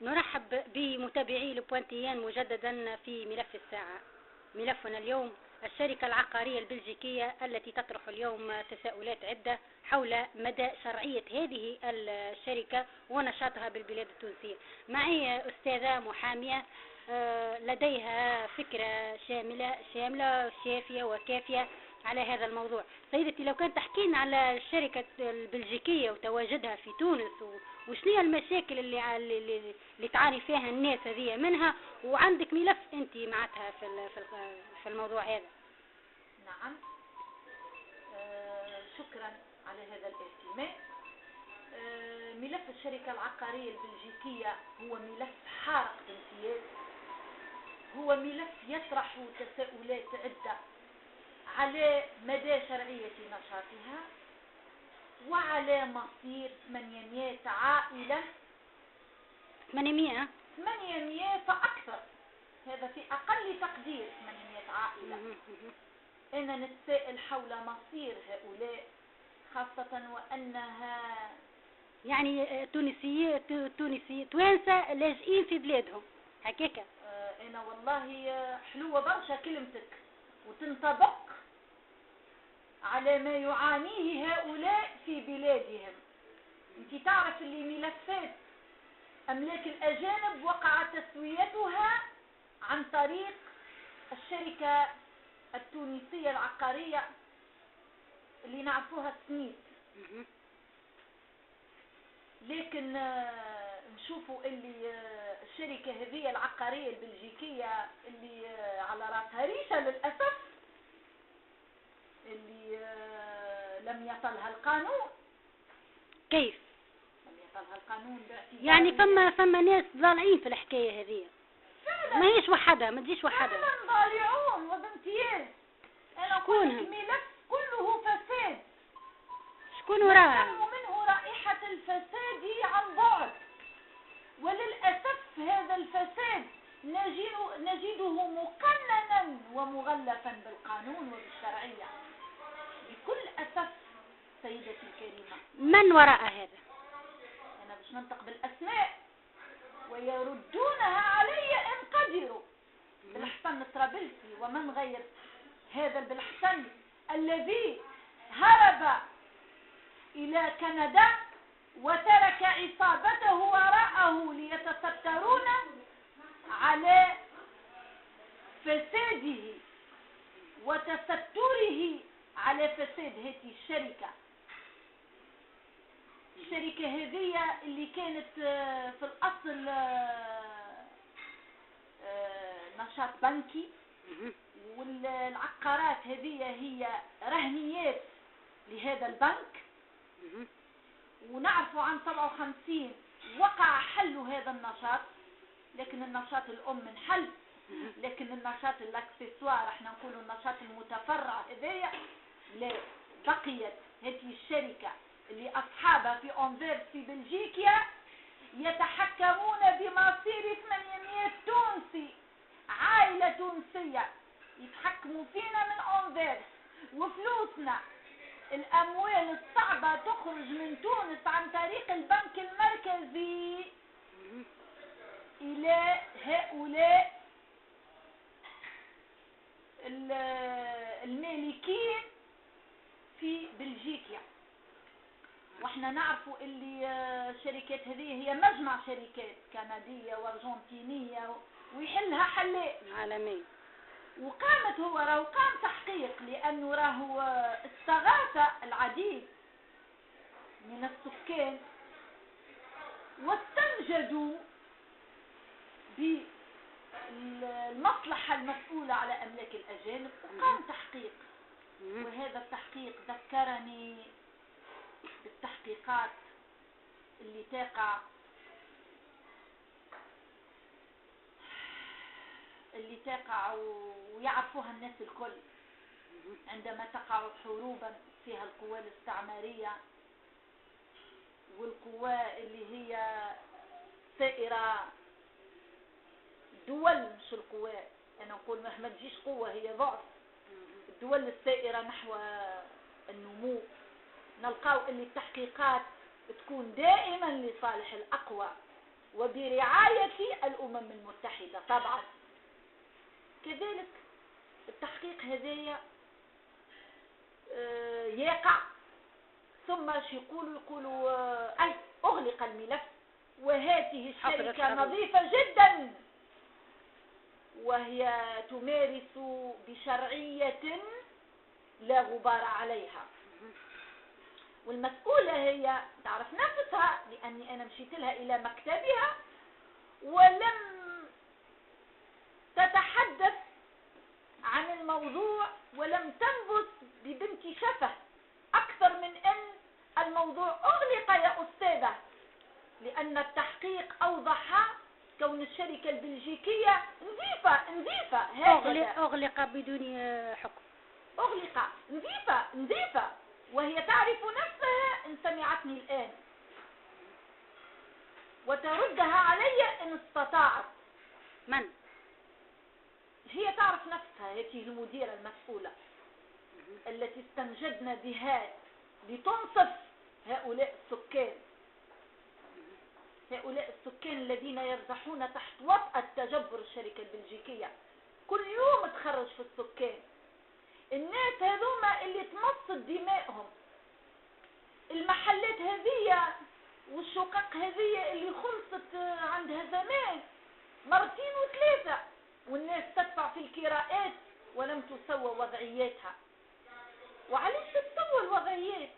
نرحب بمتابعي لبوانتيان مجددا في ملف الساعة. ملفنا اليوم الشركة العقارية البلجيكية التي تطرح اليوم تساؤلات عدة حول مدى شرعية هذه الشركة ونشاطها بالبلاد التونسية. معي أستاذة محامية لديها فكرة شاملة شافية وكافية على هذا الموضوع. سيدتي، لو كانت تحكينا على الشركة البلجيكية وتواجدها في تونس وشنو هي المشاكل اللي تعاني فيها الناس هذه منها، وعندك ملف انت معناتها في الموضوع هذا. نعم. شكرا على هذا الاهتمام. ملف الشركة العقارية البلجيكية هو ملف حارق بامتياز، هو ملف يطرح تساؤلات عدة على مدى شرعية نشاطها وعلى مصير 800 عائلة. 800 فأكثر، هذا في أقل تقدير 800 عائلة. أنا نتساءل حول مصير هؤلاء، خاصة وأنها يعني توانسة لاجئين في بلادهم هكاكا. أنا والله حلوة برشا كلمتك وتنطبق على ما يعانيه هؤلاء في بلادهم. انت تعرف اللي ملفات أملاك الأجانب وقع تسويتها عن طريق الشركة التونسية العقارية اللي نعرفوها سنيد، لكن نشوفوا اللي الشركة هذه العقارية البلجيكية اللي على رأسها ريشة للأسف، اللي لم يصلها القانون. كيف لم يصلها القانون؟ يعني فما ناس ضالعين في الحكاية هذه، ما هيش وحدها، ما تجيش وحدها. فعلا ضالعون وبامتياز. انا اقول لك الملف كله فساد. شكون وراها؟ منه رائحة الفساد عن بعد، وللأسف هذا الفساد نجده مقننا ومغلفا بالقانون وبالشرعية بكل أسف. سيدتي الكريمة، من وراء هذا؟ أنا باش ننطق بالأسماء ويردونها علي إن قدروا. بالحسن الطرابلسي ومن غير هذا بالحسن الذي هرب إلى كندا وترك عصابته وراءه ليتسترون على فساده وتستره على فساد هذه الشركة هذه اللي كانت في الأصل نشاط بنكي، والعقارات هذه هي رهنيات لهذا البنك. ونعرفوا عن 57 وقع حل هذا النشاط، لكن النشاط الأم انحل، لكن النشاط الاكسسوار احنا نقول النشاط المتفرع هذايا لا، بقيت هذه الشركة اللي أصحابها في أنفيرس في بلجيكا يتحكمون بمصير 800 تونسي، عائلة تونسية يتحكموا فينا من أنفيرس، وفلوسنا الأموال الصعبة تخرج من تونس عن طريق البنك المركزي إلى هؤلاء المالكين في بلجيكا. واحنا نعرفوا اللي الشركات هذه هي مجمع شركات كندية وارجنتينية ويحلها حلال عالمي. وقامت راهو قام تحقيق، لأنه راهو استغاث العديد من السكان واستنجدوا بالمصلحة المسؤولة على أملاك الأجانب وقام تحقيق. وهذا التحقيق ذكرني بالتحقيقات اللي تقع ويعرفوها الناس الكل عندما تقع حروبا فيها القوى الاستعمارية والقوى اللي هي سائرة دول، مش القوى، أنا أقول مهما تجيش قوة هي ضعف. الدول السائرة نحو النمو، نلقاو اللي التحقيقات تكون دائما لصالح الأقوى وبرعاية الأمم المتحدة طبعا. كذلك التحقيق هذايا يقع، ثم يقولوا أي أغلق الملف، وهذه الشركة نظيفة جدا وهي تمارس بشرعية لا غبار عليها، والمسؤولة هي تعرف نفسها، لأني أنا مشيت لها إلى مكتبها ولم تتحدث عن الموضوع ولم تنبت ببنت شفه أكثر من أن الموضوع أغلق يا أستاذة، لأن التحقيق أوضح كون الشركة البلجيكية نظيفة أغلق بدون حكم، أغلق نظيفة وهي تعرف نفسها إن سمعتني الآن وتردها علي إن استطاعت. من؟ هي تعرف نفسها، هذه المديرة المسؤولة التي استنجدنا بها لتنصف هؤلاء السكان الذين يرزحون تحت وطأة تجبر الشركة البلجيكية. كل يوم تخرج في السكان الناس هذوما اللي تمصت دمائهم، المحلات هذية والشقق هذية اللي خلصت عندها زمان مرتين وثلاثة، والناس تدفع في الكراءات ولم تسوى وضعياتها. وعليش تسوى الوضعيات؟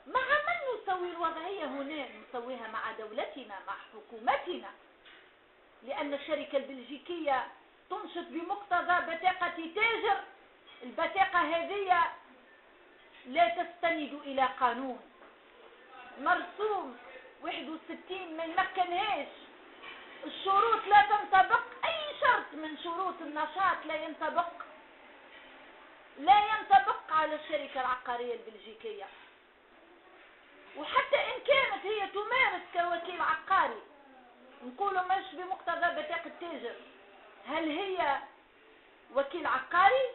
مع من نسوي الوضعية هنا؟ نسويها مع دولتنا، مع حكومتنا، لأن الشركة البلجيكية تنشط بمقتضى بطاقة تاجر. البطاقة هذه لا تستند إلى قانون مرسوم 61 ما يمكنهاش، الشروط لا تنطبق، أي شرط من شروط النشاط لا ينطبق على الشركة العقارية البلجيكية. وحتى إن كانت هي تمارس كوكيل عقاري، نقولوا مش بمقتضى بطاقة تاجر، هل هي وكيل عقاري؟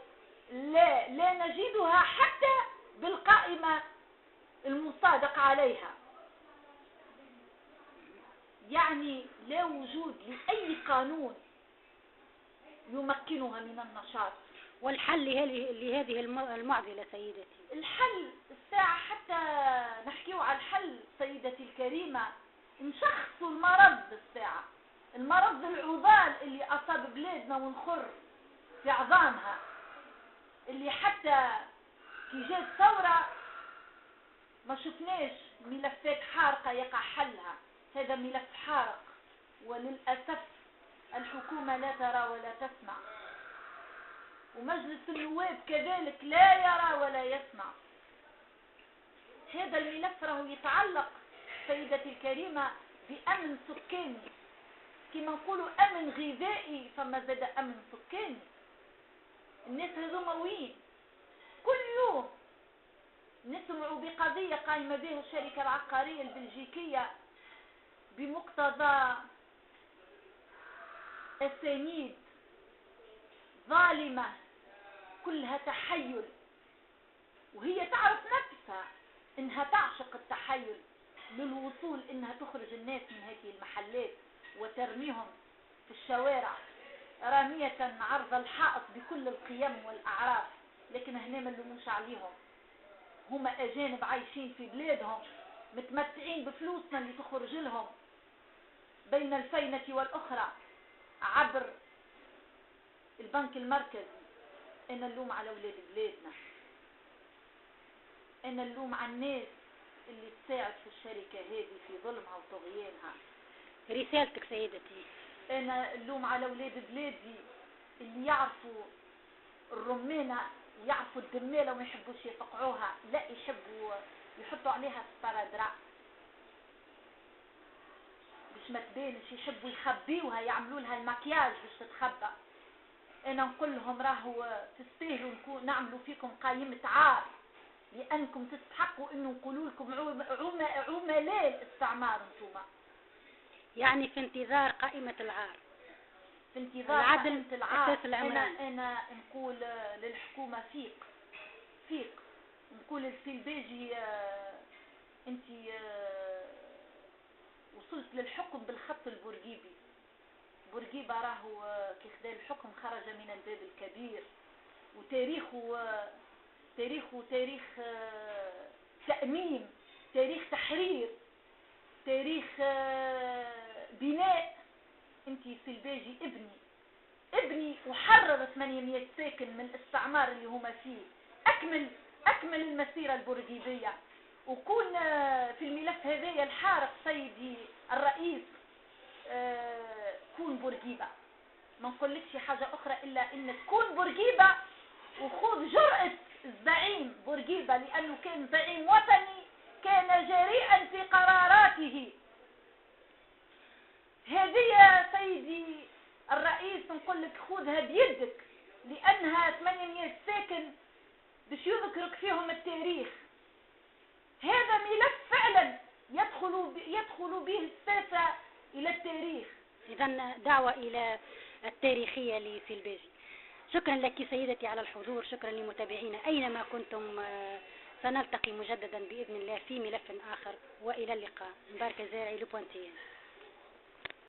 لا نجدها حتى بالقائمة المصادق عليها. يعني لا وجود لأي قانون يمكنها من النشاط. والحل لهذه المعضلة سيدتي؟ الحل الساعة حتى نحكيو على الحل سيدتي الكريمة، نشخصوا المرض بالساعة، المرض العضال اللي أصاب بلادنا ونخر في عظامها، اللي حتى كي جات ثورة ما شفناش ملفات حارقة يقع حلها. هذا ملف حارق، وللأسف الحكومة لا ترى ولا تسمع، ومجلس النواب كذلك لا يرى ولا يسمع. هذا الملف راه يتعلق سيدتي الكريمة بأمن سكاني، كما نقولوا أمن غذائي فما زاد أمن سكاني. الناس هذوما وين؟ كل يوم نسمعوا بقضية قائمة بها الشركة العقارية البلجيكية بمقتضى أسانيد ظالمة كلها تحيل، وهي تعرف نفسها انها تعشق التحيل للوصول انها تخرج الناس من هذه المحلات وترميهم في الشوارع رامية عرض الحائط بكل القيم والأعراف. لكن هنا ما نلوموش عليهم، هم أجانب عايشين في بلادهم متمتعين بفلوسنا اللي تخرج لهم بين الفينة والأخرى عبر البنك المركزي. أنا اللوم على أولاد بلادنا، أنا اللوم على الناس اللي تساعد في الشركة هذه في ظلمها وطغيانها. رسالتك سيدتي؟ أنا اللوم على أولاد بلادي اللي يعرفوا الرمانة ويعرفوا الدمالة وما يحبوش يفقعوها، لا يحبوا يحطوا عليها سبارادرا باش ما تبانش، يحبوا يخبيوها، يعملوا لها المكياج باش تتخبى. انا نقول لهم راهو تستاهلوا نعملوا فيكم قائمة عار، لانكم تستحقوا انه نقولوا لكم عملاء الاستعمار انتم. يعني في انتظار قائمة العار، في انتظار العدل العار. اساس العمران. انا نقول للحكومة فيق، نقول للبيجي انت وصلت للحكم بالخط البورقيبي. بورقيبة راهو كي خدا الحكم خرج من الباب الكبير، وتاريخه تاريخ تأميم، تاريخ تحرير، تاريخ بناء. انتي سلباجي ابني وحرر 800 ساكن من الاستعمار اللي هما فيه. اكمل المسيرة البورقيبية، وكون في الملف هذايا الحارق سيدي الرئيس كون بورقيبة. ما نقولكش حاجة اخرى الا ان تكون بورقيبة وخذ جرأة الزعيم بورقيبة، لانه كان زعيم وطني، كان جريئا في قراراته. هذه يا سيدي الرئيس نقول لك خذها بيدك، لانها 800 ساكن باش يذكرك فيهم التاريخ. هذا ملف فعلا يدخل به الساسة الى التاريخ. اذا دعوة الى التاريخية لسلباجي. شكرا لك سيدتي على الحضور، شكرا لمتابعينا اينما كنتم. سنلتقي مجددا باذن الله في ملف اخر، والى اللقاء. مباركة زارعي لبوانتيان.